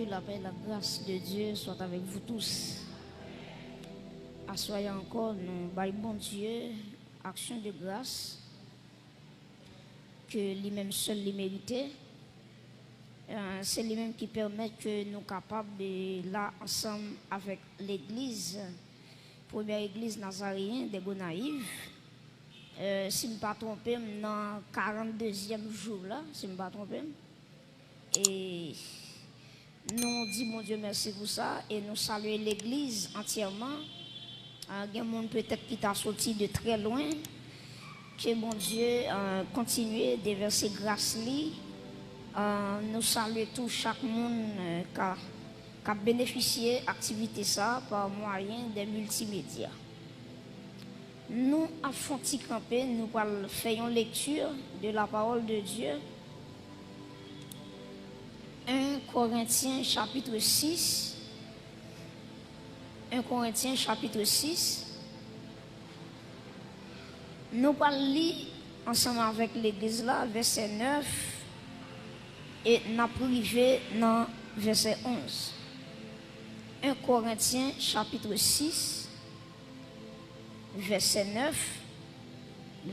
Que la paix et la grâce de Dieu soient avec vous tous. Assoyez encore, nous baillons bon Dieu, action de grâce, que lui-même seul les mérité. C'est lui-même qui permet que nous soyons capables de là ensemble avec l'église, première église nazaréenne de Gonaïve. Si je ne me pas trompé, dans le 42e jour là, si je ne me pas trompé. Et nous disons mon Dieu merci pour ça et nous saluons l'église entièrement. Il y a des gens peut-être qui t'a sorti de très loin. Que mon Dieu continue de verser grâce lui. Nous saluons tout chaque monde qui a bénéficié de l'activité ça par moyen des multimédias. Nous avons campé, nous faisons lecture de la parole de Dieu. 1 Corinthiens chapitre 6. 1 Corinthiens chapitre 6. Nous allons lire ensemble avec l'église là, verset 9 et nous privé dans verset 11. 1 Corinthiens chapitre 6, verset 9,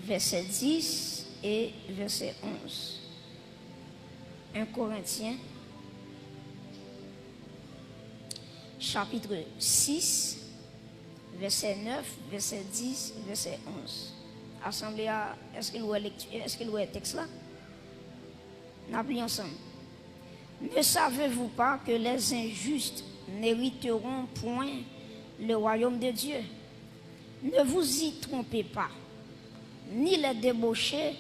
verset 10 et verset 11. 1 Corinthiens chapitre 6, verset 9, verset 10, verset 11. Assemblée, est-ce qu'il y a le texte là? Nous appelons ensemble. Ne savez-vous pas que les injustes n'hériteront point le royaume de Dieu? Ne vous y trompez pas. Ni les débauchés,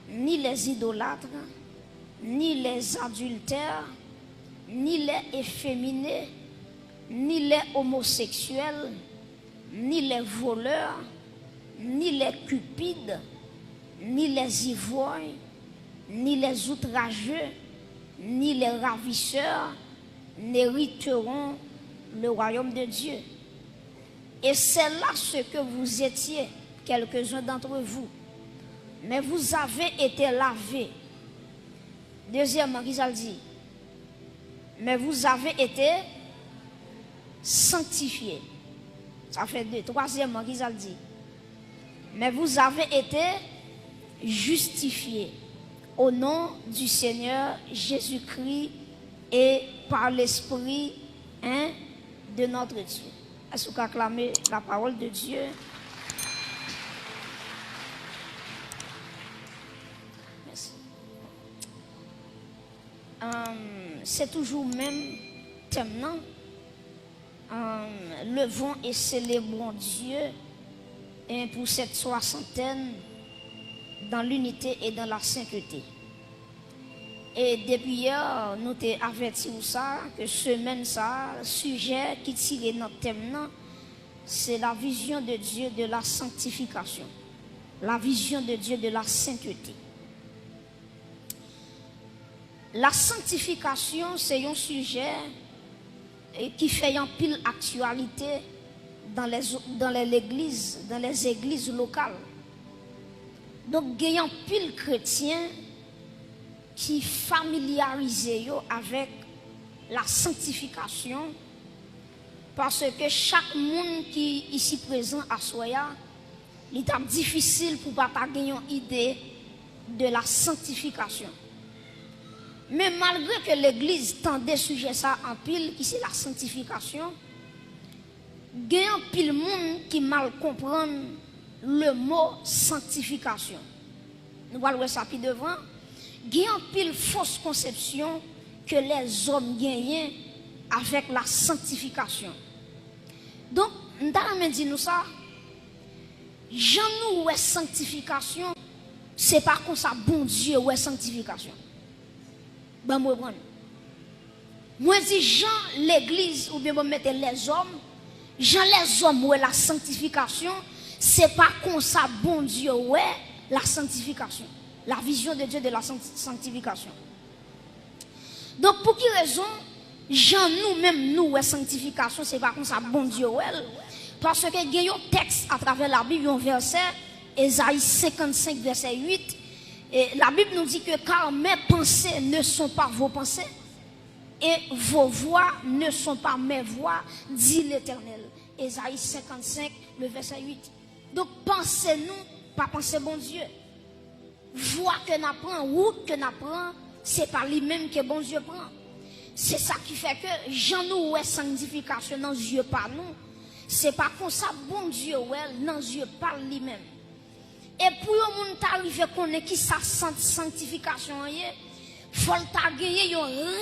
ni les idolâtres, ni les adultères, ni les efféminés, ni les homosexuels, ni les voleurs, ni les cupides, ni les ivrognes, ni les outrageux, ni les ravisseurs n'hériteront le royaume de Dieu. Et c'est là ce que vous étiez, quelques-uns d'entre vous. Mais vous avez été lavés. Deuxièmement, qui ça dit? Mais vous avez été sanctifiés. Ça fait deux. Troisièmement, qui ça dit? Mais vous avez été justifiés au nom du Seigneur Jésus-Christ et par l'Esprit de notre Dieu. Est-ce que vous acclamez la parole de Dieu? Merci. C'est toujours même thème, non? Levons et célébrons Dieu pour cette soixantaine dans l'unité et dans la sainteté. Et depuis hier, nous t'avons averti ça, que semaine ça, sujet qui tire notre thème, c'est la vision de Dieu de la sanctification. La vision de Dieu de la sainteté. La sanctification, c'est un sujet qui fait en pile actualité dans les églises locales. Donc, il y a un pile chrétien qui familiarisé avec la sanctification parce que chaque monde qui est ici présent à Soya, il est difficile pour pas gagner une idée de la sanctification. Mais malgré que l'église tendait sujet ça en pile, qui c'est la sanctification, il y a un pile monde qui mal comprend le mot sanctification. Nous allons voir ça puis devant. Il y a une pile fausse conception que les hommes gagnent avec la sanctification. Donc, nous allons dire nous ça. Jean nous est sanctification, c'est pas comme ça bon Dieu ou est sanctification. Ben moi prendre. Moi dis Jean l'église ou bien moi mettre les hommes, Jean les hommes ou la sanctification, c'est pas comme ça bon Dieu ou la sanctification. La vision de Dieu de la sanctification. Donc, pour quelle raison, Jean nous-mêmes, nous, la sanctification, c'est pas comme ça, bon Dieu, parce que il y a un texte à travers la Bible, un verset, Ésaïe 55, verset 8, et la Bible nous dit que car mes pensées ne sont pas vos pensées, et vos voix ne sont pas mes voix, dit l'Éternel. Ésaïe 55, le verset 8. Donc pensez-nous, pas penser bon Dieu. Voix que nous prenons, route que nous prenons, c'est par lui-même que bon Dieu prend. C'est ça qui fait que j'en nous ouais sanctification dans les yeux par nous. C'est pas comme ça bon Dieu ouais dans les yeux par lui-même. Et pour le monde arriver connaître qui ça sanctification est, faut gagner une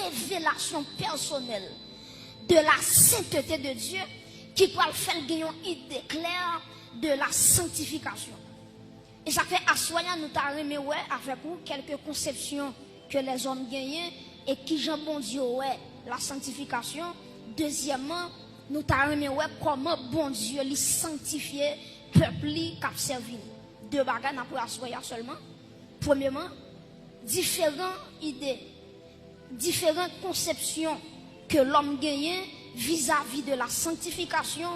révélation personnelle de la sainteté de Dieu qui peut faire gagner une idée claire de la sanctification. Et ça fait assoyant nous t'arriver ouais avec vous quelques conceptions que les hommes gagnent et qui j'en bon Dieu ouais la sanctification. Deuxièmement, nous t'arriver ouais comment bon Dieu lui sanctifier peuple qui a servi. Deux bagages n'a pas assoyant seulement. Premièrement, différentes idées, différentes conceptions que l'homme gagne vis-à-vis de la sanctification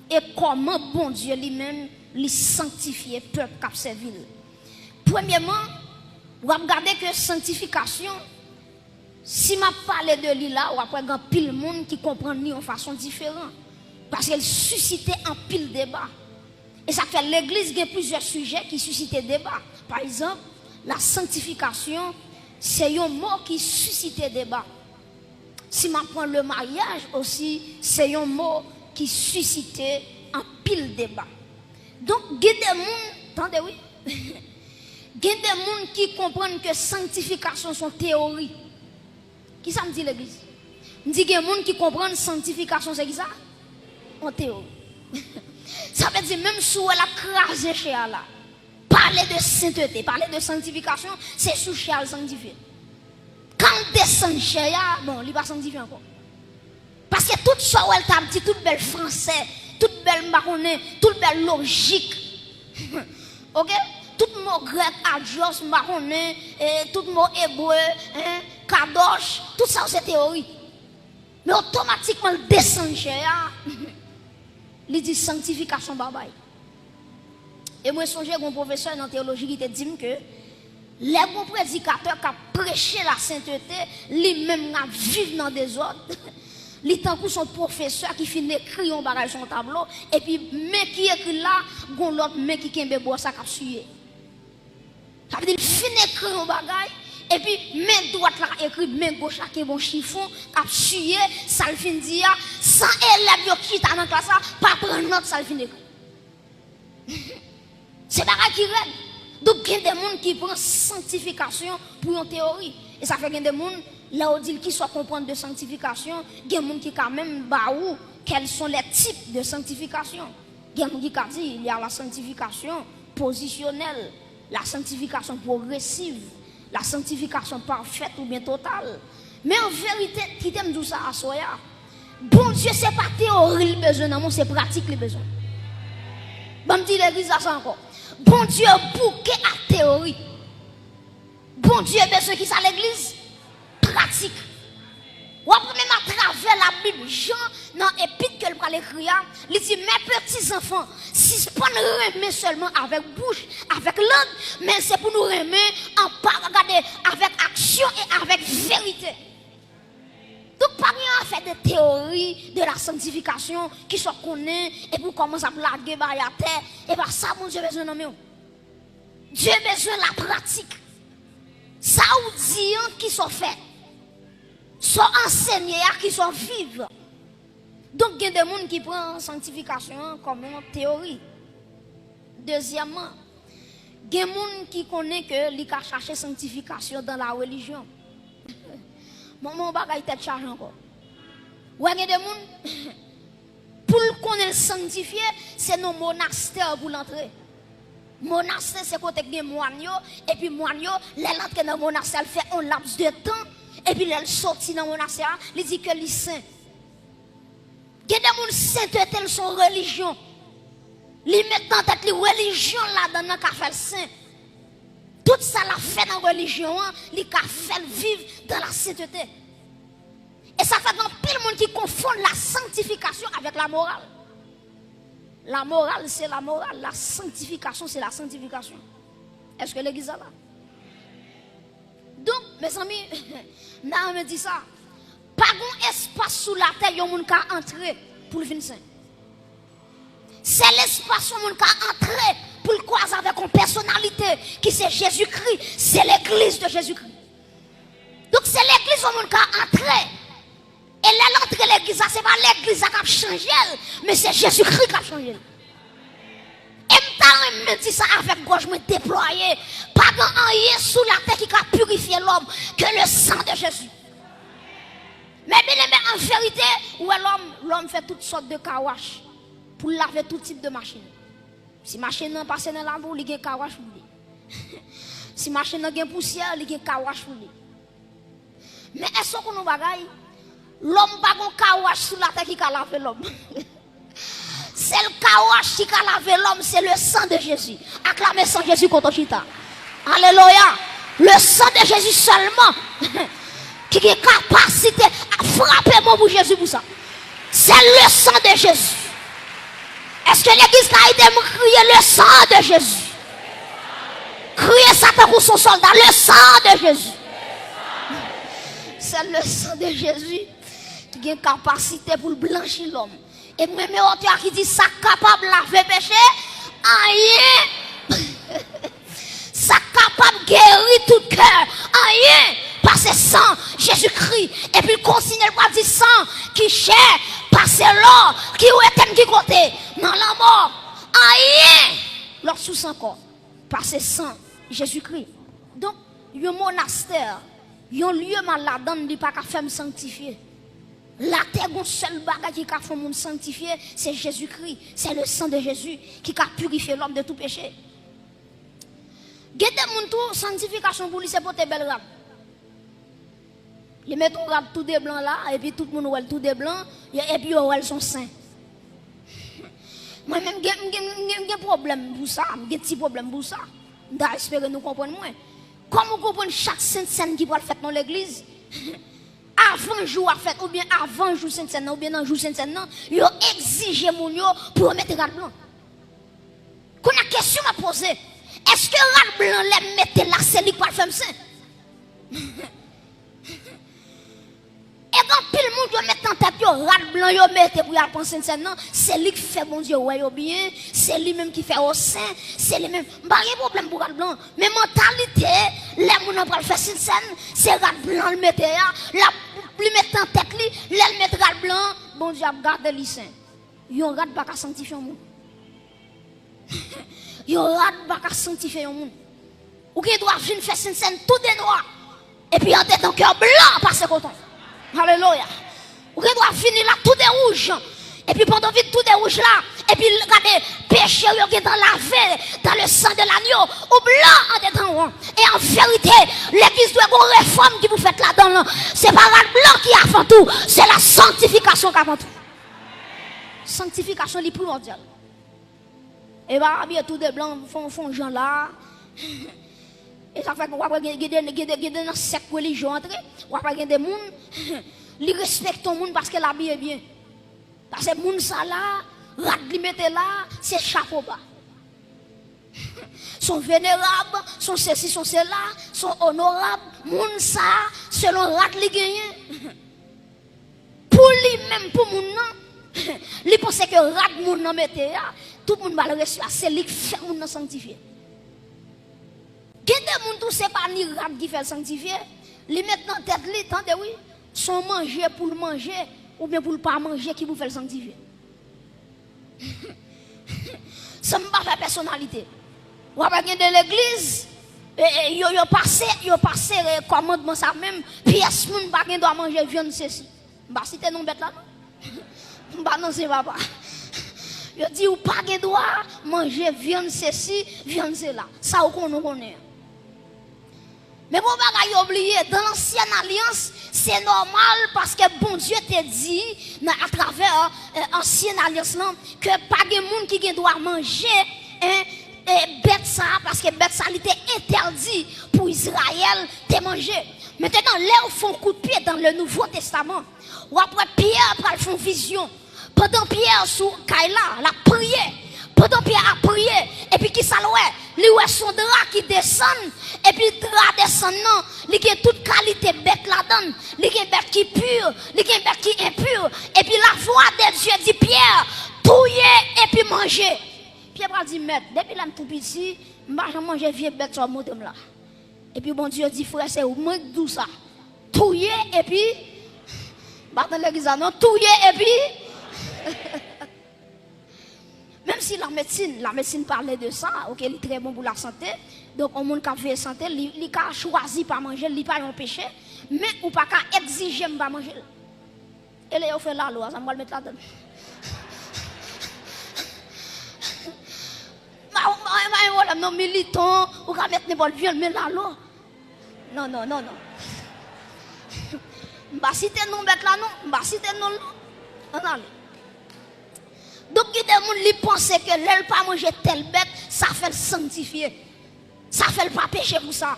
et comment bon Dieu lui-même lui sanctifier peuple qui a servi. Premièrement, vous regardez que sanctification, si je parle de lui là, ou après, il y a pile de monde qui comprend lui en façon différente. Parce qu'elle suscitait un pile débat. Et ça fait l'église, il y a plusieurs sujets qui suscitent débat. Par exemple, la sanctification, c'est un mot qui suscite débat. Si je prends le mariage aussi, c'est un mot qui suscite un pile débat. Donc, il y a des gens, attendez, oui. Il y a des gens qui comprennent que sanctification sont théories. Qui ça me dit l'église? Je dis qu'il y a des gens qui comprennent sanctification, c'est qui ça? En théorie. Ça veut dire même si elle a crasé chez elle, parler de sainteté, parler de sanctification, c'est sous chez elle sanctifié. Quand on descend chez elle, bon, il n'est pas sanctifié encore. Parce que tout ça, elle t'a dit, toute belle français, toute belle marronnet, toute belle logique. Ok? Tout mot grec, adios, marronnet, tout mot hébreu, kadosh, tout ça c'est théorie. Mais automatiquement, le descend chez elle, il dit sanctification babaye. Et moi, j'ai un professeur dans la théologie qui te dit que les bons prédicateurs qui ont prêché la sainteté, lui-même vivent dans des ordres. Il est en son professeur qui finit d'écrire un bagage sur son tableau, et puis, mais qui écrit là, gon l'autre, mais qui kembe bois ça qui a sué. Ça veut dire, il finit d'écrire un bagage, et puis, main droite là, écrit, main gauche là, qui est bon chiffon, qui a sué, ça le fin dit, sans élève qui est dans la classe, pas prendre note, ça le fin d'écrire. C'est bagage qui règle. Donc, il y a des gens qui prennent sanctification pour une théorie. Et ça fait qu'il y a des gens, là où dit qu'ils soient comprendre de sanctification, il y a des gens qui quand même baou quels sont les types de sanctification. Il y a des gens qui disent il y a la sanctification positionnelle, la sanctification progressive, la sanctification parfaite ou bien totale. Mais en vérité, qui t'aime tout ça à soya? Bon Dieu, c'est pas théorie le besoin, non, c'est pratique le besoin. Bon, me dit l'église ça encore. Bon Dieu, bouquet à théorie. Bon Dieu, besoin qui ça l'église? Pratique. Ou après même à travers la Bible, Jean, dans l'épître que le écrire, il dit, mes petits enfants, si ce n'est pas nous remettre seulement avec bouche, avec langue, mais c'est pour nous remettre en part, regardez, avec action et avec vérité. Donc, pas rien à faire de théorie de la sanctification qui soit connue et pour commencer à blaguer par la terre. Et par ça, mon Dieu, besoin de nous. Dieu a besoin de la pratique. Ça ou dit qui sont faits, sont enseignés, qui sont vivants. Donc, il y a des gens qui prennent la sanctification comme une théorie. Deuxièmement, il y a des gens qui connaissent que les cas chercher sanctification dans la religion. Mon bagage tête charge encore. Ouais, il y a des gens, pour le connaître sanctifié, c'est nos monastères pour l'entrer. Monastère, c'est quand il y a des moines, et puis moines, l'entrée dans le monastère, elle fait un laps de temps, et puis elle sortit dans le monastère, elle dit que les saints. Il y a des gens sainteté, sont religion. Ils mettent en tête les religions là dans le café saint. Tout ça l'a fait dans la religion, il a fait vivre dans la sainteté. Et ça fait grand pile de monde qui confond la sanctification avec la morale. La morale, c'est la morale. La sanctification, c'est la sanctification. Est-ce que l'église est là? Donc, mes amis, je me dis ça. pas un espace sous la terre, yon moun ka entrer pour le venir saint. C'est l'espace où moun ka entrer pour le croiser avec une personnalité qui c'est Jésus-Christ, c'est l'église de Jésus-Christ. Donc c'est l'église où moun ka entrer. Et là l'entrée l'église, ça c'est pas l'église qui a changé, mais c'est Jésus-Christ qui a changé. Et je me dis ça avec quoi je me déployer. Pas rien sous la terre qui a purifié l'homme que le sang de Jésus. Mais bien aimé, en vérité, où est l'homme fait toutes sortes de kawash pour laver tout type de machine. Si machine n'a passé dans la boue, il y a un kawash pour lui. Si machine n'a pas poussière, il y a un kawash pour lui. Mais est-ce qu'on nous bagaille? L'homme pas un kawash sous la terre qui a lavé l'homme. C'est le kawash qui a lavé l'homme, c'est le sang de Jésus. Acclamez sang Jésus contre Chita. Alléluia. Le sang de Jésus seulement qui a capacité à frapper mon bout Jésus pour ça. C'est le sang de Jésus. Est-ce que l'église a aidé à crier le sang de Jésus? Crier Satan pour son soldat, le sang de Jésus. C'est le sang de Jésus qui a une capacité pour blanchir l'homme. Et même auteur qui dit ça capable de laver péché, rien. Ça capable de guérir tout cœur, rien. Parce que sang, Jésus-Christ. Et puis continue à dire sang qui cher, parce que l'or qui est qui côté, dans la mort, rien. L'or sous sang corps, parce que sang, Jésus-Christ. Donc, un monastère, un lieu malade, il n'y a pas qu'à faire me sanctifier. La terre, un seul bagage qui a fait me sanctifier, c'est Jésus-Christ. C'est le sang de Jésus qui a purifié l'homme de tout péché. Gardez mon tout, sanctification pour lui, c'est pour tes belles robes. Ils mettent un rab tout des blancs là, et puis tout le monde voit tout des blancs, et puis ils sont saints. Moi-même, j'ai un problème pour ça, j'ai un petit problème pour ça. J'espère que nous comprenons moins. Comment vous comprenez chaque sainte scène qui va le faire dans l'église? Avant jour à fête, ou bien avant jour sainte scène, ou bien dans jour sainte scène, ils exigent mon yo pour mettre rab blanc. Qu'on a question à poser. Est-ce que rab blanc les mettre là, c'est lui qui va le faire saint? Et quand pile le monde met en tête, rat blanc, yo mette pour y aller penser non, c'est lui qui fait bon Dieu ouais bien, c'est lui même qui fait au sein, c'est lui même. Pas de problème pour rat blanc, mais mentalité, les gens pas le faire scène, c'est rat blanc le mettre là, lui mettre en tête lui, le mettre rat blanc, bon Dieu a gardé lui saint. Yo rat pas sanctifier un monde. Yo rat pas sanctifier un monde. Ou qui doit venir faire scène tout de noir. Et puis en tête ton cœur blanc parce que content. Alléluia. Vous doit finir là tout est rouge. Et puis pendant vite tout est rouge là. Et puis regardez, péché qui est dans la veille, dans le sang de l'agneau, ou blanc en dedans. Et en vérité, l'église doit avoir une réforme qui vous faites là-dedans. C'est pas le blanc qui est avant tout, c'est la sanctification qui est avant tout. Sanctification est primordiale. Et bien, tout des blancs font gens là. Et ça fait qu'on va gagner dans cette religion entre, on va gagner des gens, ils respectent le monde parce que la vie est bien. Parce que les gens ça là, rat li mette là, c'est chapeau bas. Sont vénérables, sont ceci, sont cela, sont honorables, les gens ça, selon rat li gagne. Pour lui-même, pour les gens, il pense que rat moun nan mette là, tout le monde va le recevoir, c'est lui qui fait les gens sanctifier. Gende moun tout c'est pas ni rab qui fait le sanctifier, li met dans tête li, tendez oui, son manger pour le manger ou bien pour le pas manger qui vous fait le sanctifier. Ça me pas faire personnalité. Ou pas de l'église, yo passé commandement ça même, pièce moun pas doit manger viande ceci. Bah si t'es non bête là non. Bah non c'est pas. Yo dit ou pas doit manger viande ceci, viande cela. Ça ou qu'on connaît. Mais bon, bagay oublié, dans l'ancienne alliance, c'est normal parce que bon Dieu t'a dit, à travers l'ancienne alliance, que pas de monde qui doit manger bête ça, parce que bête ça était interdit pour Israël de manger. Maintenant, là, ils font coup de pied dans le Nouveau Testament. Ou après, Pierre prend une vision. Pendant Pierre sous Kaila, la prière, Pendant Pierre a prié, et puis qui ça lui ouais son drap qui descend, et puis drap descend non, il y a toute qualité bête là-dedans, il y a bête qui pure, il y a bête qui impure, et puis la voix de Dieu dit Pierre, touiller et puis manger. Pierre a dit maître, depuis là tout petit, je manger vieux bête sur mon là. Et puis bon Dieu dit frère c'est au moins tout ça. Touiller et puis dans l'église non touiller et puis même si la médecine parlait de ça, OK, il est très bon pour la santé. Donc on monde qui fait santé, il a choisi pas manger, il pas un péché, mais ou pas qu'à exiger pas manger. Et là on fait la loi, ça me va le mettre là-dedans. Non militant, ou qu'à mettre n'importe viol mais la loi. Non. Bah si t'es non bête là non, bah si t'es non là. Donc il y a des gens qui pensent que l'elle pas manger telle bête, ça fait le sanctifier. Ça fait le pas pécher pour ça.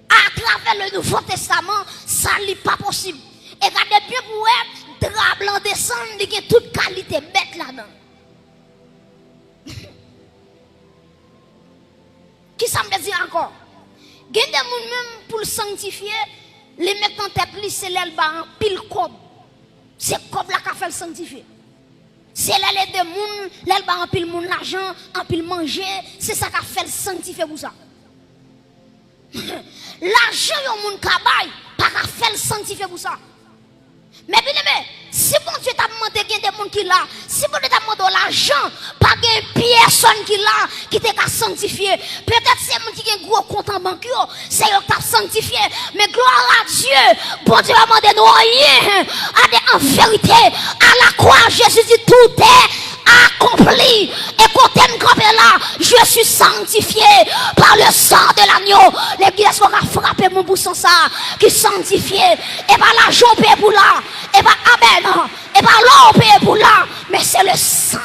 À travers le Nouveau Testament, ça n'est pas possible. Et regardez bien pour être drap blanc descend, il y a toute qualité bête là-dedans. Qui ça me dit encore? Il y a des gens même pour le sanctifier, les mettre en tête, c'est l'elle en pile cob. C'est cob là qui fait le sanctifier. C'est là les deux moun, l'elle en pile moun l'argent, en pile manger, c'est ça qui fait le sanctifier pour ça. L'argent yon moun kabay, pas qu'à faire le sanctifier pour ça. Mais bien aimé, si bon Dieu t'a demandé qu'il y a des gens qui là, si bon Dieu t'a demandé l'argent, pas de personne qui là, qui t'a sanctifié. Peut-être c'est gens qui ont un gros compte en banque, c'est eux qui t'a sanctifié. Mais gloire à Dieu, bon Dieu a demandé nous rien. En vérité, à la croix, Jésus dit tout est accompli. Et quand t'aimes camper là, je suis sanctifié par le sang de l'agneau. L'église va frapper mon bout sans ça, qui est sanctifié. Et par l'argent payé pour là, et par Amen, et par l'or payé pour là, mais c'est le sang.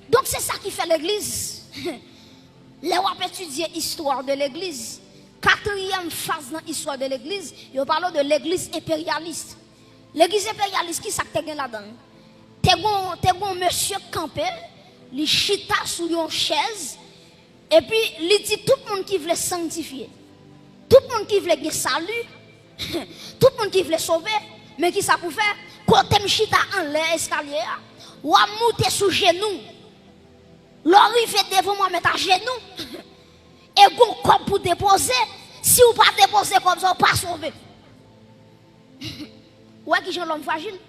Donc c'est ça qui fait l'église. Là où on peut étudier l'histoire de l'église, quatrième phase dans l'histoire de l'église, il parle de l'église impérialiste. L'église impérialiste, qui ça que tu as là-dedans? Tu as un monsieur campé, il chita sur une chaise, et puis il dit tout le monde qui veut sanctifier, tout le monde qui veut gagner salut, tout le monde qui veut sauver, mais qui ça pour faire? Quand tu chita en l'air, escalier, ou à monter sous genou, l'arrive devant moi, mettre à genoux, et bon comme pour déposer, si vous pas déposer comme ça, vous pas sauver. Ouais, qui sont l'homme fragile.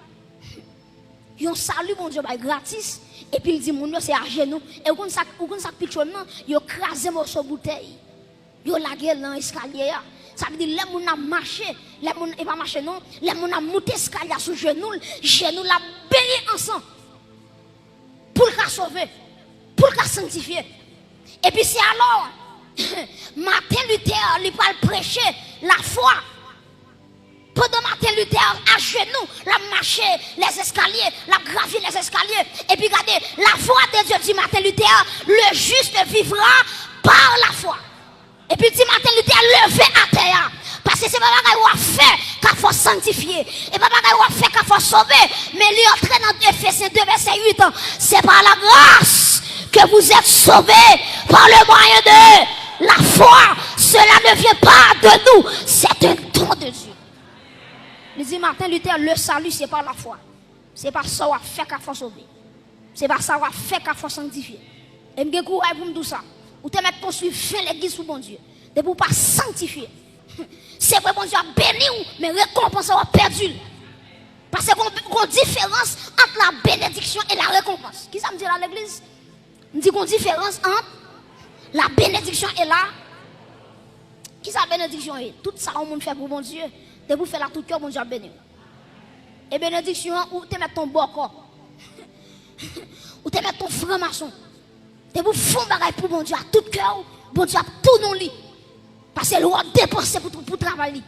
Ils ont salué mon Dieu gratis, et puis il dit mon Dieu c'est à genoux. Et vous ça pichon non, ils ont crasé morceau bouteille. Ils ont lagué dans l'escalier. Ça veut dire les gens ont marché, les gens et pas marché non, les gens ont monté l'escalier sous genou la béni ensemble. Pour le sauver, pour le sanctifier. Et puis c'est alors Martin Luther il va prêcher la foi. Pendant Martin Luther à genoux, la marché les escaliers, la gravi les escaliers. Et puis regardez, la foi de Dieu dit Martin Luther, le juste vivra par la foi. Et puis dit Martin Luther, levé à terre. Parce que c'est pas ce qu'on a fait qu'il faut sanctifier. Et pas ce qu'on a fait qu'il faut sauver. Mais il est entré dans Ephésiens 2 verset 8. C'est par la grâce que vous êtes sauvés par le moyen de la foi. Cela ne vient pas de nous. C'est un don de Dieu. Il dit Martin Luther, le salut c'est par la foi. C'est par ça qu'on a fait qu'il faut sauver. C'est par ça qu'on a fait qu'il faut sanctifier. Et je me courage pour me dire ça. Ou te mettre poursuivre l'église sous bon Dieu. De pour pas sanctifier. C'est vrai bon Dieu a béni mais récompense a perdu. Parce qu'on a une différence entre la bénédiction et la récompense. Qui ça me dit dans l'église? On dit qu'on a une différence entre la bénédiction et la... Qui ça la bénédiction est? Tout ça on monde fait pour bon Dieu. De vous faire la tout cœur bon Dieu a béni. Et bénédiction ou te mettre ton bon corps. Ou te mettre ton franc-maçon. De vous faire bagaille pour bon Dieu à tout cœur. Bon Dieu a tout non lit. Parce que le roi dépenser pour travailler.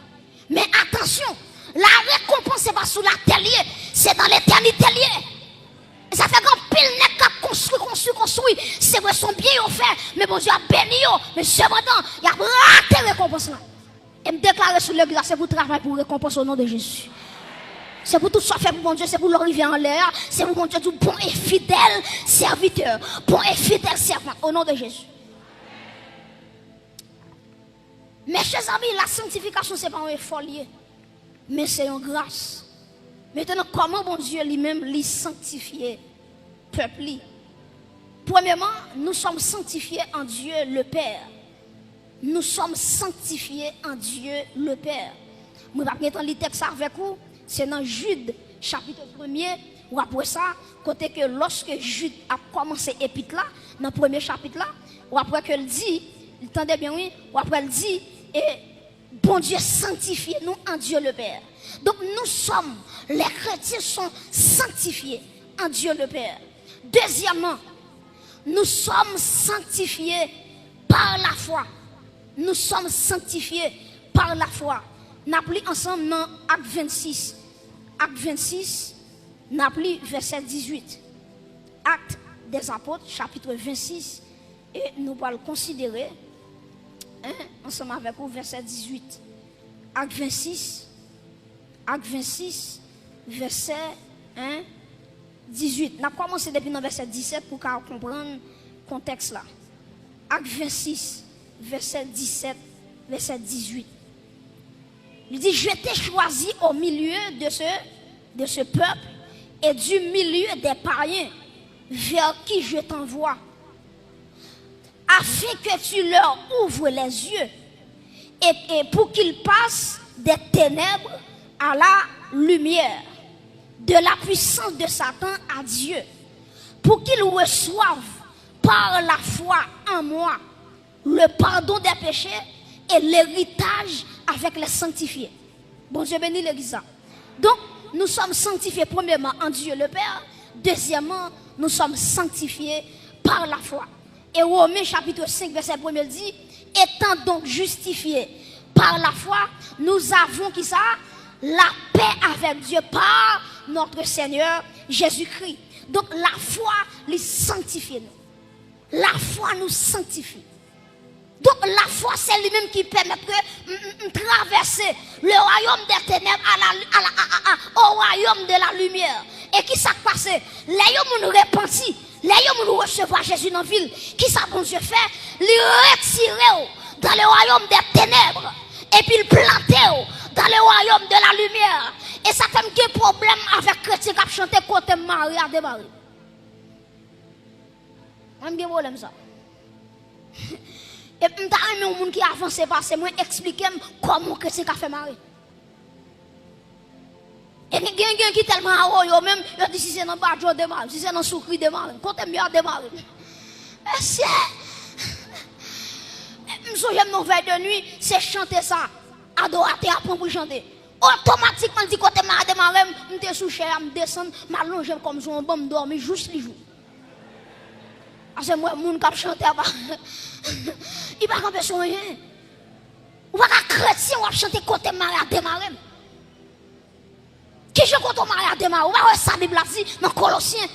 Mais attention, la récompense n'est pas sous la terre, c'est dans l'éternité. Et ça fait qu'un pile n'est qu'à construit. C'est vrai, son bien au fait, mais bon Dieu a béni. Mais cependant, il y a raté récompense là. Et me déclarer sur l'église, c'est pour travailler pour récompense au nom de Jésus. c'est pour tout ça fait pour mon Dieu, c'est pour l'arriver en l'air, c'est pour mon Dieu du bon et fidèle serviteur, bon et fidèle servant, au nom de Jésus. Mes chers amis, la sanctification, ce n'est pas un effort lié, mais c'est une grâce. Maintenant, comment bon Dieu lui-même lui sanctifier peuple? Premièrement, nous sommes sanctifiés en Dieu le Père. Nous sommes sanctifiés en Dieu le Père. Je vais vous lire le texte avec vous. C'est dans Jude, chapitre 1er, ou après ça, côté que lorsque Jude a commencé l'épître là, dans le premier chapitre là, ou après qu'elle dit, entendez bien oui, ou après elle dit, et bon Dieu sanctifie nous en Dieu le Père. Donc nous sommes, les chrétiens sont sanctifiés en Dieu le Père. Deuxièmement, nous sommes sanctifiés par la foi. Nous sommes sanctifiés par la foi. Nous avons ensemble dans Acte 26. Acte 26, nous avons verset 18. Acte des apôtres, chapitre 26. Et nous allons considérer, ensemble avec vous, verset 18. Acte 26. Acte 26, verset 18. Nous avons commencé depuis le verset 17 pour comprendre le contexte là. Acte 26, verset 17, verset 18. Il dit, je t'ai choisi au milieu de ce peuple et du milieu des païens vers qui je t'envoie, afin que tu leur ouvres les yeux et pour qu'ils passent des ténèbres à la lumière, de la puissance de Satan à Dieu, pour qu'ils reçoivent par la foi en moi le pardon des péchés et l'héritage avec les sanctifiés. Bon Dieu bénit l'église. Donc, nous sommes sanctifiés premièrement en Dieu le Père. Deuxièmement, nous sommes sanctifiés par la foi. Et Romains chapitre 5 verset 1 dit, étant donc justifiés par la foi, nous avons qui ça? La paix avec Dieu par notre Seigneur Jésus-Christ. Donc la foi les sanctifie nous. La foi nous sanctifie. Donc la foi c'est lui-même qui permet de traverser le royaume des ténèbres au royaume de la lumière. Et qui s'est passé? Les gens nous repentis, les gens nous recevoir Jésus dans la ville. Qui ça bon Dieu fait? Les retirer dans le royaume des ténèbres et puis le planter dans le royaume de la lumière. Et ça fait un problème avec les chrétiens qui chantent côté Marie à démarrer. On a un problème ça. Et puis, je un monde qui avance parce que moi expliquer comment chrétien a fait Marie. Et quelqu'un qui tellement haut, même, il dit si c'est dans le badge de Marie, si c'est dans le soukri de Marie, côté mieux de Marie. Et c'est. Je me mon veille de nuit, c'est chanter ça. Adorateur apprend pour chanter. Automatiquement, dit côté de Marie, je suis sous cher, je descends, je m'allonge comme si on me dormir juste les jours. Parce que moi, les gens qui chantent, ils ne peuvent pas faire rien. Ou pas chrétien, on va chanter côté Marie à démarrer. Qui joue côté Marie à démarrer? On va voir sa Bible dit dans Colossiens.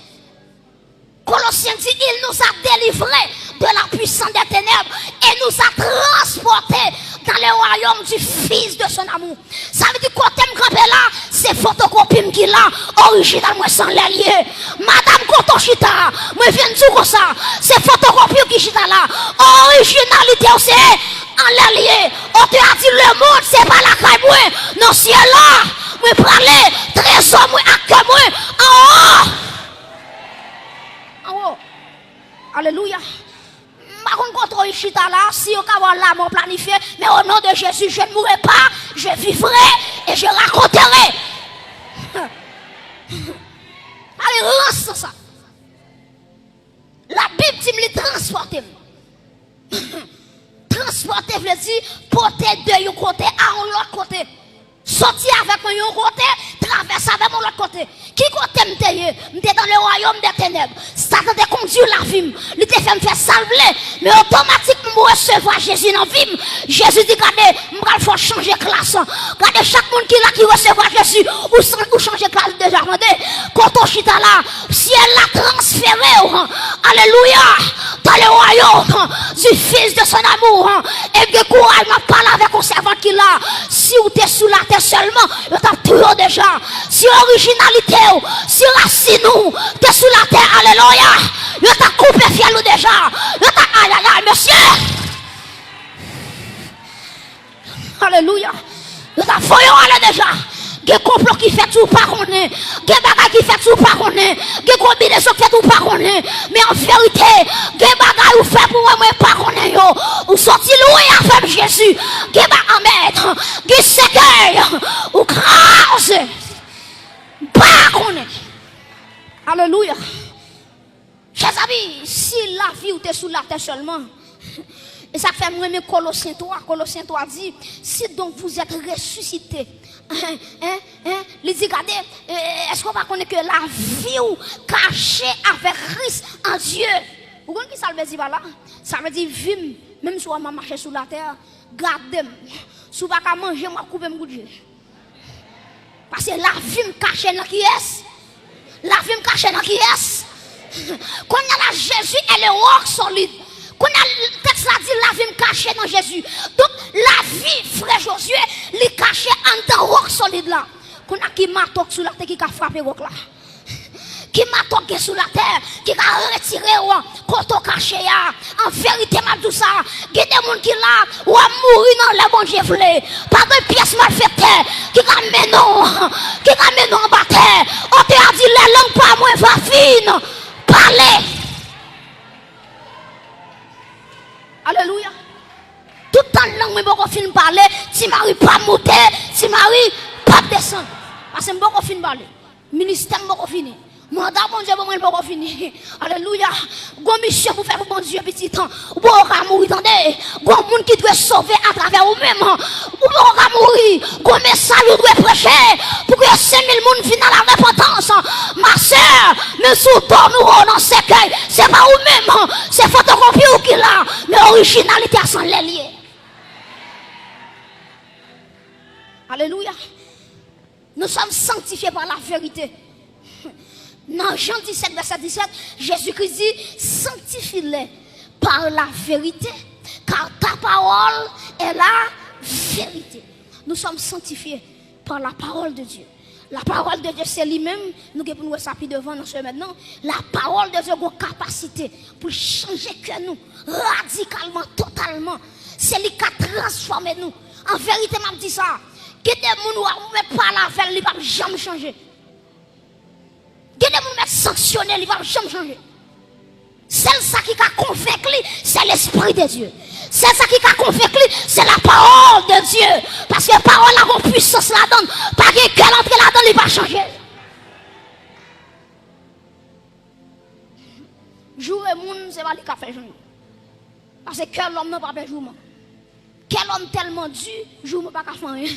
Colossiens dit, il nous a délivrés de la puissance des ténèbres et nous a transportés dans le royaume du Fils de son amour. Ça veut dire que quand tu es là, c'est photocopie qui là, original, moi sans l'allié. Madame Kotoshita, moi viens de dire comme ça, c'est photocopie qui chita là, originalité aussi, en l'allié. On te a dit le monde, c'est pas la caille, moi, non, c'est là, moi parler, trésor, moi, à que moi, en haut. En haut. Alléluia. Je ne contrôle pas là, si on a la mort planifiée, mais au nom de Jésus, je ne mourrai pas, je vivrai et je raconterai. Allez, lance ça. La Bible dit me transporter. Transporter veut dire porter de un côté à l'autre côté. Sortir avec moi un côté, traverser avec moi l'autre côté. Qui côté m'était dans le royaume des ténèbres. Satan te conduit la vie. Il te fait me faire salver. Mais automatiquement, je recevoir Jésus dans la vie. Jésus dit, regardez, il faut changer de classe. Regardez chaque monde qui est là qui recevoir Jésus. Ou changer de classe déjà. Quand on chita là, si elle l'a transféré, alléluia, dans dans le royaume du Fils de son amour. Et que courage m'a parlé avec un servant qui là. Si vous êtes sous la terre seulement, vous êtes tout déjà. Si originalité, si racine, tu es sous la terre, alléluia. Vous êtes coupé fiel déjà. Vous êtes aïe aïe aïe, monsieur. Alléluia. Vous êtes voyons aller déjà. Des complots qui fait tout pas connaît, des bagages qui fait tout pas connaît, des combinaisons qui fait tout pas connaît, mais en vérité, des bagages ou fait pour moi pas connaît yo, ou sorti loin avec Jésus, des bagages mettre, des séquelles, ou grâce, pas connaît. Alléluia. Chers amis, si la vie ou t'es sous la terre seulement, et ça fait moi Colossiens 3 dit, si donc vous êtes ressuscités, les dit, regardez, est-ce qu'on va connaître que la vie ou cachée avec Christ en Dieu? Vous comprenez qui ça veut dire par là? Ça veut dire vivre, même si on va marcher sur la terre, gardez-moi. Si on va manger, on va couper mon Dieu. Parce que la vie cachée dans qui est? La vie cachée dans qui est? Quand on a la Jésus, elle est rock solide. Quand le texte a dit la vie cachée dans Jésus. Donc la vie, frère Josué, elle est cachée en dans rock solide là. Quand on a qui m'a toqué sur la terre, qui a frappé rock là. Qui m'a toqué sur la terre, qui a retiré quand on caché là. En vérité, m'a tout ça. Il y a des gens qui là, ou a mourir dans le bon Dieu voulait. Pas de pièce mal faite, qui a mené en bataille. On te a dit la langue pas moins va fine. Parlez. Alléluia. Tout le temps, langue, mais beaucoup fin parler. Si Marie pas monter, si Marie pas descendre. Parce que beaucoup fin parler. Ministère beaucoup fini. Mandat bon Dieu, beaucoup fini. Alléluia. Gon mission pour faire bon Dieu petit temps. Ou pas mourir, attendez. Gon monde qui doit sauver à travers vous-même. Ou pas mourir. Gon message doit prêcher pour que 5000 monde viennent à la repentance. Ma soeur, mais sous toi nous dans ce cercueil. C'est pas vous-même. C'est photocopie ou qui là. Mais originalité à son lié. Alléluia. Nous sommes sanctifiés par la vérité. Dans Jean 17, verset 17, Jésus-Christ dit, sanctifie-les par la vérité, car ta parole est la vérité. Nous sommes sanctifiés par la parole de Dieu. La parole de Dieu, c'est lui-même, nous devons nous appuyer devant nous maintenant. La parole de Dieu a une capacité pour changer que nous, radicalement, totalement. C'est lui qui a transformé nous. En vérité, je dis ça. Que des gens ne pas la faire, il ne va jamais changer. Que des gens sanctionner, il ne va jamais changer. Celle qui a convaincu, c'est l'Esprit de Dieu. C'est ça qui a convaincu, c'est la parole de Dieu. Parce que la parole a une puissance là-dedans. Pas que qu'elle entre là-dedans, il va changer. Jour et monde, c'est pas lui qui a fait jour. Parce que quel homme n'a pas fait jour. Quel homme tellement dur, jour n'a pas fait rien.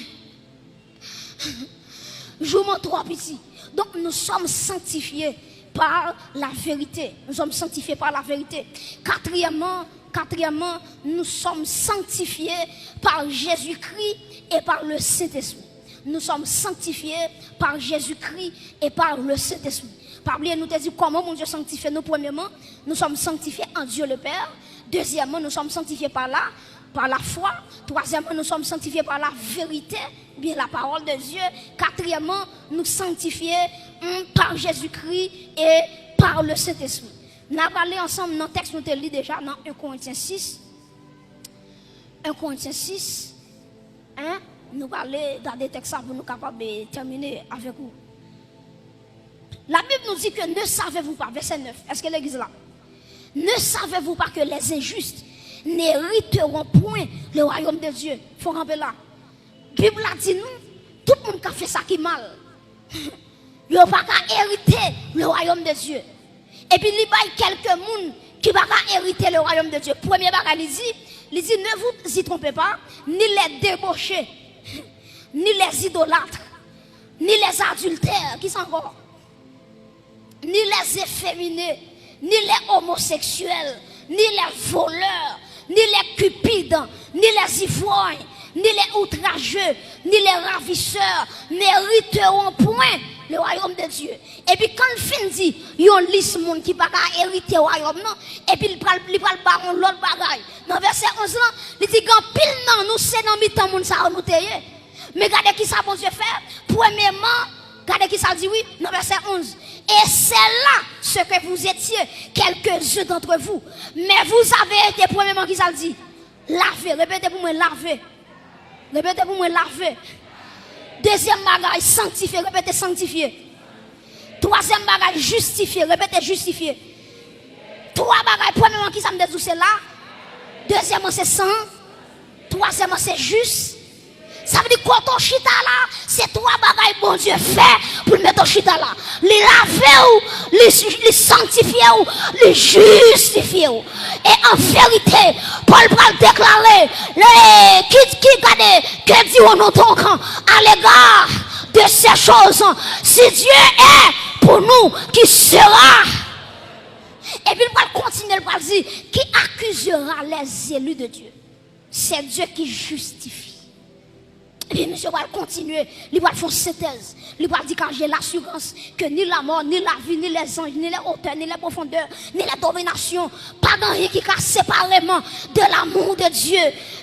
Jour trop petit. Donc nous sommes sanctifiés par la vérité. Nous sommes sanctifiés par la vérité. Quatrièmement, nous sommes sanctifiés par Jésus-Christ et par le Saint-Esprit. Nous sommes sanctifiés par Jésus-Christ et par le Saint-Esprit. Par oublier, nous te dit comment mon Dieu sanctifie nous. Premièrement, nous sommes sanctifiés en Dieu le Père. Deuxièmement, nous sommes sanctifiés par la foi. Troisièmement, nous sommes sanctifiés par la vérité, bien la parole de Dieu. Quatrièmement, nous sanctifiés par Jésus-Christ et par le Saint-Esprit. Nous allons aller ensemble dans le texte que nous avons lu déjà dans 1 Corinthiens 6. 1 Corinthiens 6. Nous allons aller dans des textes pour nous capables de terminer avec vous. La Bible nous dit que ne savez-vous pas, verset 9, est-ce que l'église est là? Ne savez-vous pas que les injustes n'hériteront point le royaume de Dieu? Il faut ramper là. La Bible a dit nous, tout le monde qui a fait ça qui est mal. Il n'y a pas qu'à hériter le royaume de Dieu. Et puis il y a quelques personnes qui ne vont pas hériter le royaume de Dieu. Premier bagage, il dit ne vous y trompez pas, ni les débauchés, ni les idolâtres, ni les adultères, qui sont encore, ni les efféminés, ni les homosexuels, ni les voleurs, ni les cupides, ni les ivrognes, ni les outrageux, ni les ravisseurs n'hériteront point le royaume de Dieu. Et puis quand il finit dit, il y a une liste de monde qui pas hériter le royaume non, et puis il parle baron l'autre bagaille. Dans verset 11 là, il dit quand pile non nous c'est dans mi-temps monde ça nous tayer. Mais regardez qui ça bon Dieu faire. Premièrement, regardez qui ça dit oui, dans verset 11. Et c'est là ce que vous étiez, quelques-uns d'entre vous. Mais vous avez été, premièrement, qui ça dit? Lavé. Répétez pour moi, lavé. Répétez pour moi, lavé. Deuxième bagage, sanctifié. Répétez, sanctifié. Troisième bagage, justifié. Répétez, justifié. Trois bagages, premièrement, qui ça me dit? C'est là. Deuxièmement, c'est saint. Troisièmement, c'est juste. Ça veut dire quand on chita là, c'est trois bagailles bon Dieu fait pour mettre ton chita là. Les laver ou, les sanctifier ou, les justifier. Et en vérité, Paul va déclarer, qui garde, que dit on entend à l'égard de ces choses. Si Dieu est pour nous, qui sera? Et puis il va continuer, il va dire, qui accusera les élus de Dieu? C'est Dieu qui justifie. Et puis, monsieur va continuer, il va faire synthèse. Il va dire car j'ai l'assurance que ni la mort, ni la vie, ni les anges, ni les hauteurs, ni les profondeurs, ni la domination, pas dans rien qui casse séparément de l'amour de Dieu.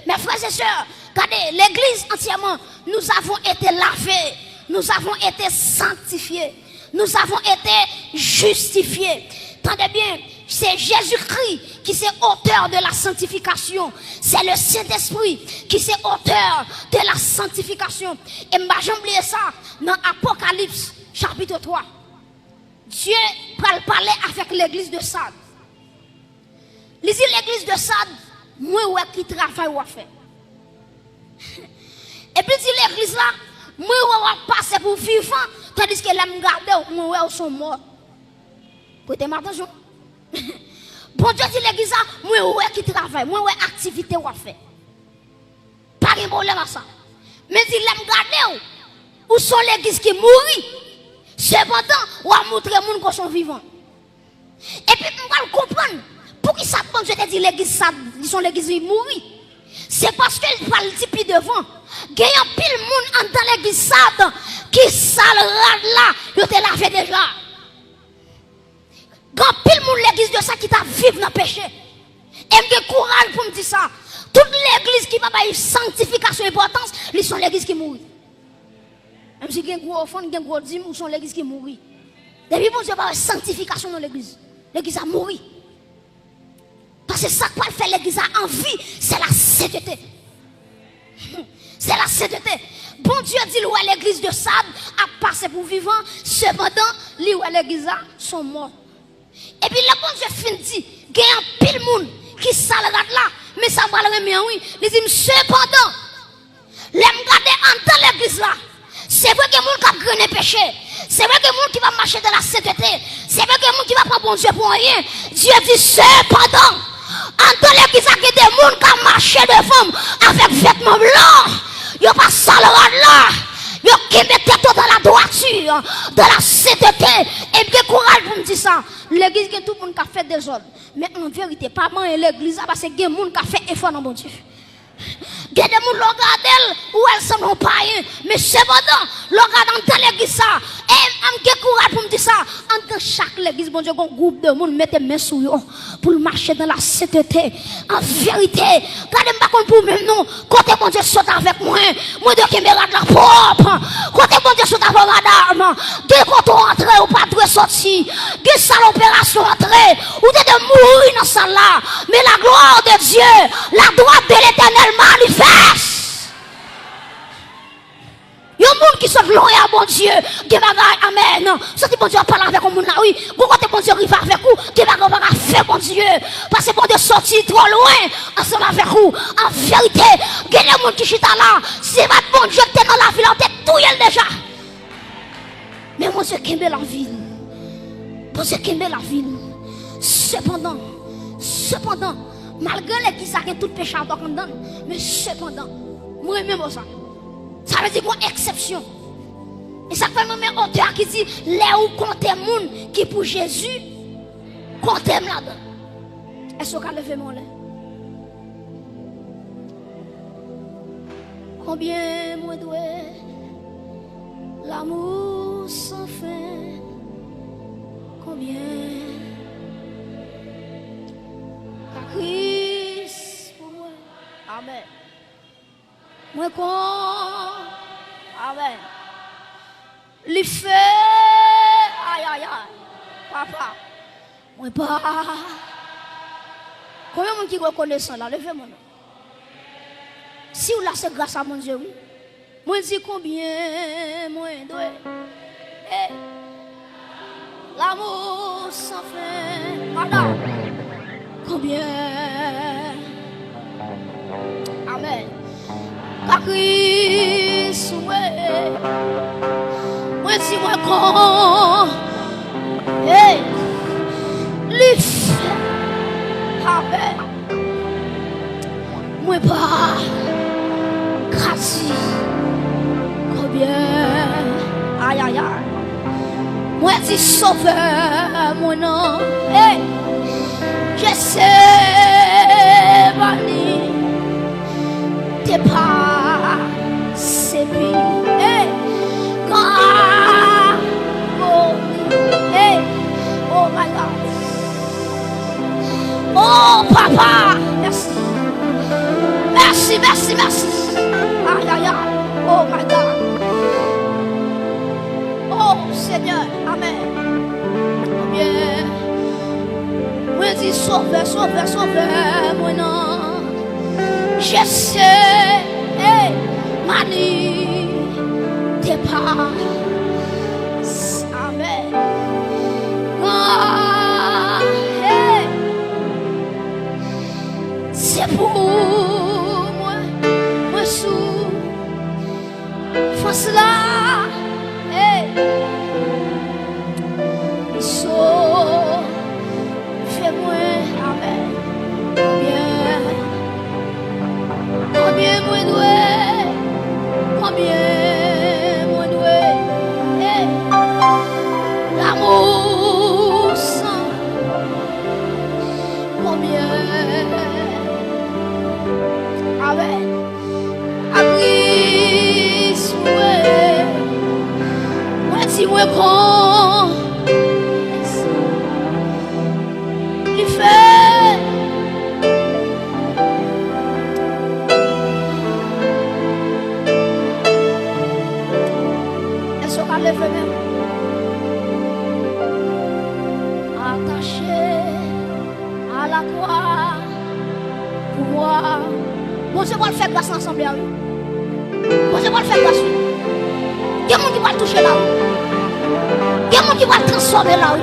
Mes frères et sœurs, regardez, l'église entièrement, nous avons été lavés, nous avons été sanctifiés, nous avons été justifiés. Tenez bien, c'est Jésus-Christ qui est auteur de la sanctification. C'est le Saint-Esprit qui est auteur de la sanctification. Et je vais oublier ça dans Apocalypse chapitre 3. Dieu va parler avec l'église de Sade. Il dit l'église de Sade, moi qui travaille ou fait. Et puis dit l'église là, moi ou passer pour vivant, tandis que les garder, moi sont morts. Prêtez attention. Bon Dieu dit l'église, moi qui travaille, moi activité ou fait. Pas de problème à ça. Mais si l'aime garder où sont l'église qui mourit, cependant, on va montrer les gens qui sont vivants. Et puis on va comprendre pour qui ça bon Dieu te dit l'église ça, ils sont l'église qui mourit. C'est parce qu'il parle depuis devant. Il y a pile monde dans l'église ça qui salera là, il te lavé déjà. Quand pile moun l'église de ça qui t'a vivre dans le péché. Et me courage pour me dire ça. Toute l'église qui va pas une sanctification importance, ils sont l'église qui mourit. Même si il y a un gros offrande, il y a un gros dîme, ils sont l'église qui mourit. Depuis bon Dieu pas une sanctification dans l'église. L'église a mouru. Parce que ça quoi fait l'église a envie, c'est la sainteté. C'est la sainteté. Bon Dieu dit où l'église de Sade a passé pour vivant, cependant, lui où l'église a sont morts. Et puis le bon Dieu fin dit, il y a un pile monde qui salade là, mais ça va le remettre oui. Il dit, cependant, les regarder en dans l'église là, c'est vrai que les gens qui ont péché, c'est vrai que les gens qui vont marcher dans la sainteté, c'est vrai que les gens qui vont prendre bon Dieu pour rien. Dieu dit, cependant, en dans l'église là, il y a des gens qui ont marché devant avec vêtements blancs, ils n'ont pas salade là. Yo qui mettez tout dans la droiture, dans la sainteté. Et bien courage pour me dire ça. L'église que tout le monde a fait des ordres. Mais en vérité, pas moi et l'église parce que il y a des gens qui ont fait effort dans mon Dieu. Il y a des gens qui regardent où elles sont pas. Mais cependant, regardent dans l'église ça. Et j'ai courage pour me dire ça. Dans chaque église, bon Dieu, un groupe de monde mettez main sur eux pour marcher dans la sainteté. En vérité, regardez pas comme pour même non. Côté bon Dieu saute avec moi. Moi de qui me regarde la propre. Côté bon Dieu saute avec madame. Dès qu'on rentre ou pas de sortir. Dès ça l'opération entrée. Ou de mourir dans ça là. Mais la gloire de Dieu, la droite de l'Éternel manifeste. Il y a des gens qui sont glorieux à bon Dieu. Amen. Ça dit bon Dieu parle avec vous là. Oui. Vous côté bon Dieu arrive avec vous. Qui va faire bon Dieu. Parce que bon Dieu sorti trop loin. Ensemble avec vous. En vérité. Il y a des gens qui sont là. C'est votre bon Dieu qui est dans la ville. On est tout déjà. Mais mon Dieu qui est la ville. Mon Dieu qui est la ville. Cependant. Malgré les qui savent tout péché à condamner. Mais cependant. Moi-même ça. Ça veut dire une exception. Et ça fait même un auteur qui dit là où compte monde qui pour Jésus compte là-dedans. Est-ce qu'on a levé mon lait? Combien moi dois L'amour sans fin, combien à Christ pour moi. Amen. Moi quoi? Amen. Les faits, aïe aïe aïe, papa. Moi pas. Combien de monde qui reconnaît ça là? Levez-moi. Si vous là c'est grâce à mon Dieu, oui. Moi dis combien, moi dois. L'amour sans fin, madame. Combien? Amen. Car Christ, moi dis moi quand, l'if, amen. Moi pas, grâce. Combien? Aïe aïe aïe. Moi dis sauveur mon nom. Je sais Mani. T'es pas sépi. Quand oh my God. Oh papa. Merci. Merci, merci, merci. Aïe aïe aïe. Oh my God. Oh Seigneur, amen. Bien. Moi dis sauveur, sauveur, sauveur, moi non. Je sais, Mani, t'es pas. Amen. Ah, c'est pour moi, moi sous. Face là, fais-moi, amen. Combien moi doué, combien moi doué, l'amour sans, combien, amen. Abris, moi si moi prends, il fait. Est-ce qu'on va lever même? Attaché à la croix pour moi. Bon, c'est quoi le faire grâce ensemble? Bon, c'est quoi le faire grâce? Il y a des gens qui vont toucher là. Il y a des gens qui vont transformer là.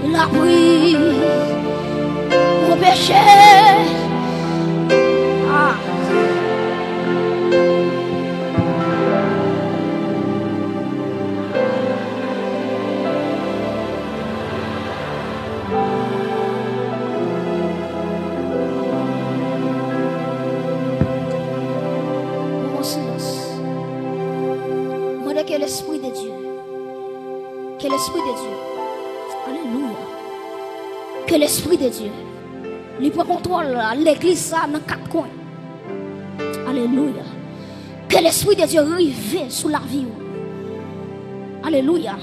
Il a pris mon péché. Ah. Mon silence. Moi, que l'Esprit de Dieu. Que l'Esprit de Dieu. Alléluia. Que l'Esprit de Dieu lui prend contrôle à l'église dans 4 coins. Alléluia. Que l'Esprit de Dieu arrive sous la vie. Alléluia.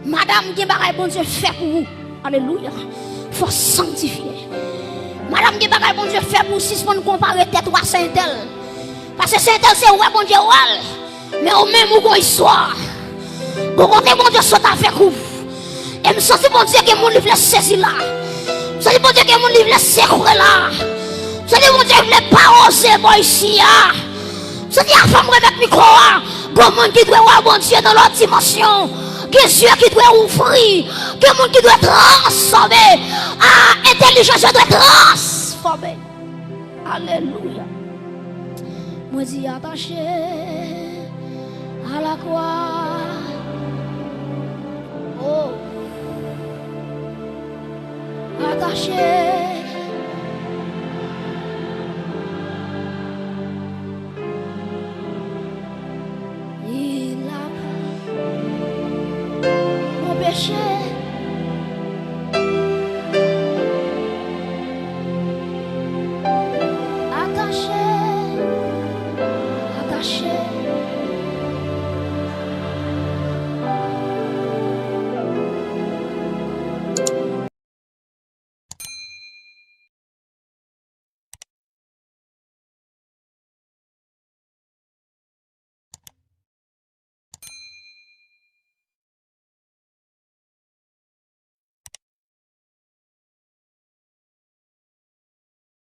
Madame qui bagaille bon Dieu fait pour vous. Alléluia. Faut sanctifier. Madame qui bagaille bon Dieu fait pour vous si on compare tête à Saint-Tel. Parce que Saint-Tel c'est ouais bon Dieu ouais. Mais au même où qu'on histoire. Vous comptez bon Dieu soit avec vous. Et me sens bon Dieu que mon livre est saisi là. Je dis bon Dieu que mon livre est secoué là. Je dis bon Dieu que je ne pas oser moi ici. Je dis à la femme remettre le micro. Comment qui doit voir bon Dieu dans l'autre dimension. Que Dieu qui doit ouvrir. Que le monde qui doit transformer. Intelligence doit transformer. Alléluia. Moi dis attaché à la croix. Oh. Attaché